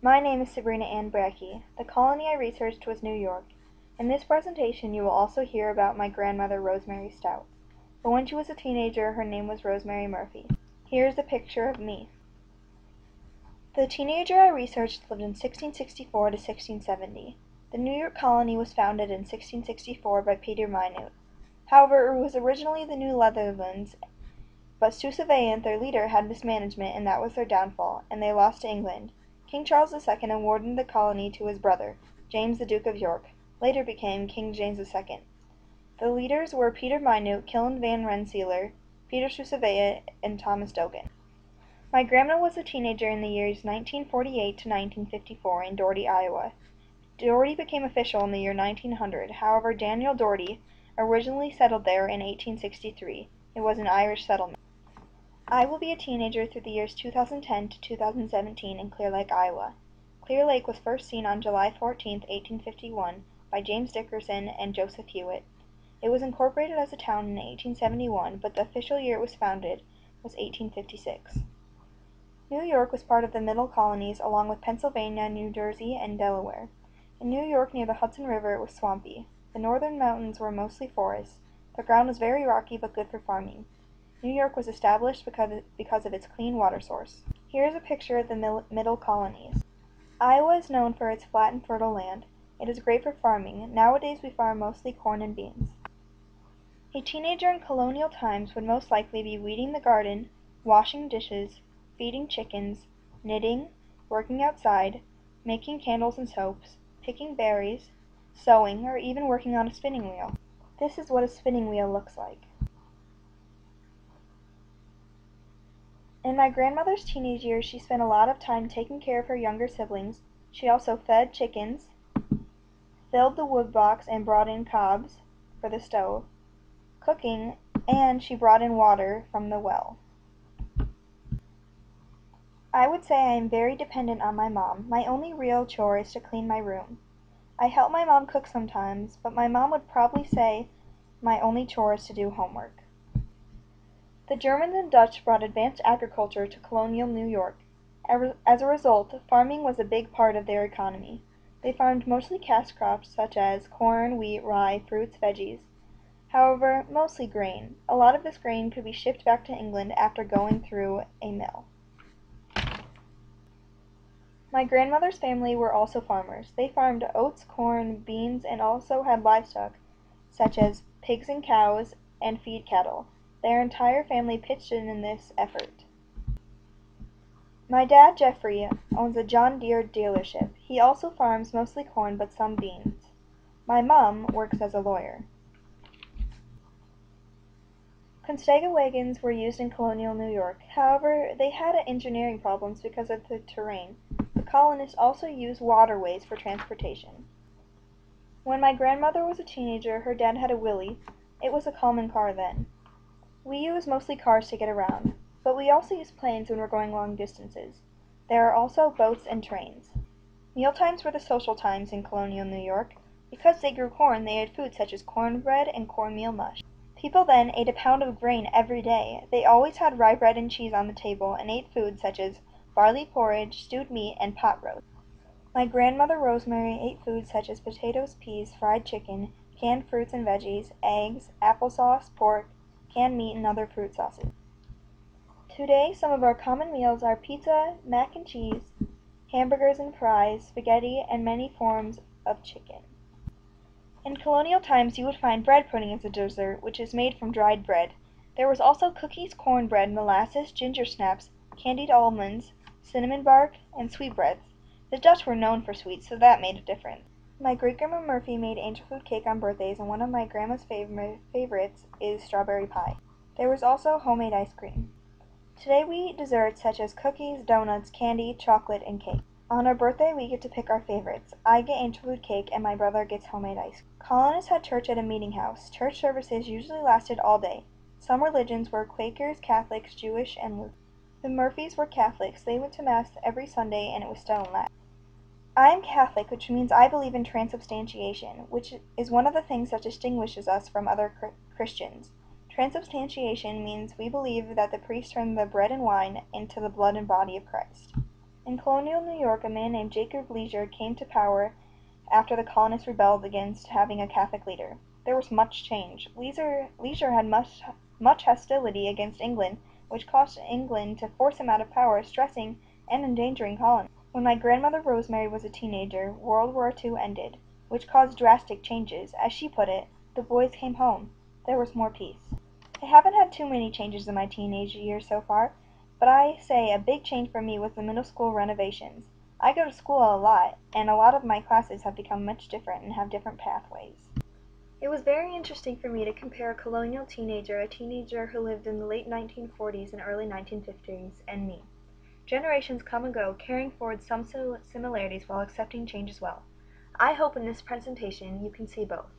My name is Sabrina B. The colony I researched was New York. In this presentation you will also hear about my grandmother Rosemary Stout, but when she was a teenager her name was Rosemary Murphy. Here is a picture of me. The teenager I researched lived in 1664 to 1670. The New York colony was founded in 1664 by Peter Minute. However, it was originally the New Netherlands, but Soussavet, their leader, had mismanagement and that was their downfall, and they lost to England. King Charles II awarded the colony to his brother, James the Duke of York, later became King James II. The leaders were Peter Minute, Killen van Rensselaer, Peter Soussavet, and Thomas Dogan. My grandma was a teenager in the years 1948 to 1954 in Doherty, Iowa. Doherty became official in the year 1900, however Daniel Doherty originally settled there in 1863. It was an Irish settlement. I will be a teenager through the years 2010 to 2017 in Clear Lake, Iowa. Clear Lake was first seen on July 14, 1851 by James Dickerson and Joseph Hewitt. It was incorporated as a town in 1871, but the official year it was founded was 1856. New York was part of the Middle Colonies along with Pennsylvania, New Jersey, and Delaware. In New York near the Hudson River it was swampy. The northern mountains were mostly forests. The ground was very rocky but good for farming. New York was established because of its clean water source. Here is a picture of the Middle Colonies. Iowa is known for its flat and fertile land. It is great for farming. Nowadays we farm mostly corn and beans. A teenager in colonial times would most likely be weeding the garden, washing dishes, feeding chickens, knitting, working outside, making candles and soaps, picking berries, sewing, or even working on a spinning wheel. This is what a spinning wheel looks like. In my grandmother's teenage years, she spent a lot of time taking care of her younger siblings. She also fed chickens, filled the wood box and brought in cobs for the stove, cooking, and she brought in water from the well. I would say I am very dependent on my mom. My only real chore is to clean my room. I help my mom cook sometimes, but my mom would probably say my only chore is to do homework. The Germans and Dutch brought advanced agriculture to colonial New York. As a result, farming was a big part of their economy. They farmed mostly cash crops such as corn, wheat, rye, fruits, veggies. However, mostly grain. A lot of this grain could be shipped back to England after going through a mill. My grandmother's family were also farmers. They farmed oats, corn, beans, and also had livestock, such as pigs and cows, and feed cattle. Their entire family pitched in this effort. My dad, Jeffrey, owns a John Deere dealership. He also farms mostly corn but some beans. My mom works as a lawyer. Constega wagons were used in colonial New York. However, they had engineering problems because of the terrain. The colonists also used waterways for transportation. When my grandmother was a teenager, her dad had a Willie. It was a common car then. We use mostly cars to get around, but we also use planes when we're going long distances. There are also boats and trains. Mealtimes were the social times in colonial New York. Because they grew corn, they had food such as cornbread and cornmeal mush. People then ate a pound of grain every day. They always had rye bread and cheese on the table and ate food such as barley porridge, stewed meat, and pot roast. My grandmother Rosemary ate foods such as potatoes, peas, fried chicken, canned fruits and veggies, eggs, applesauce, pork, canned meat, and other fruit sauces. Today, some of our common meals are pizza, mac and cheese, hamburgers and fries, spaghetti, and many forms of chicken. In colonial times, you would find bread pudding as a dessert, which is made from dried bread. There was also cookies, cornbread, molasses, ginger snaps, candied almonds, cinnamon bark, and sweetbreads. The Dutch were known for sweets, so that made a difference. My great-grandma Murphy made angel food cake on birthdays, and one of my grandma's favorites is strawberry pie. There was also homemade ice cream. Today we eat desserts such as cookies, donuts, candy, chocolate, and cake. On our birthday, we get to pick our favorites. I get angel food cake, and my brother gets homemade ice cream. Colonists had church at a meeting house. Church services usually lasted all day. Some religions were Quakers, Catholics, Jewish, and Lutheran. The Murphys were Catholics. They went to Mass every Sunday, and it was still in Latin. I am Catholic, which means I believe in transubstantiation, which is one of the things that distinguishes us from other Christians. Transubstantiation means we believe that the priest turned the bread and wine into the blood and body of Christ. In colonial New York, a man named Jacob Leisure came to power after the colonists rebelled against having a Catholic leader. There was much change. Leisure had much hostility against England, which caused England to force him out of power, stressing and endangering colonists. When my grandmother Rosemary was a teenager, World War II ended, which caused drastic changes. As she put it, the boys came home. There was more peace. I haven't had too many changes in my teenage years so far, but I say a big change for me was the middle school renovations. I go to school a lot, and a lot of my classes have become much different and have different pathways. It was very interesting for me to compare a colonial teenager, a teenager who lived in the late 1940s and early 1950s, and me. Generations come and go, carrying forward some similarities while accepting change as well. I hope in this presentation you can see both.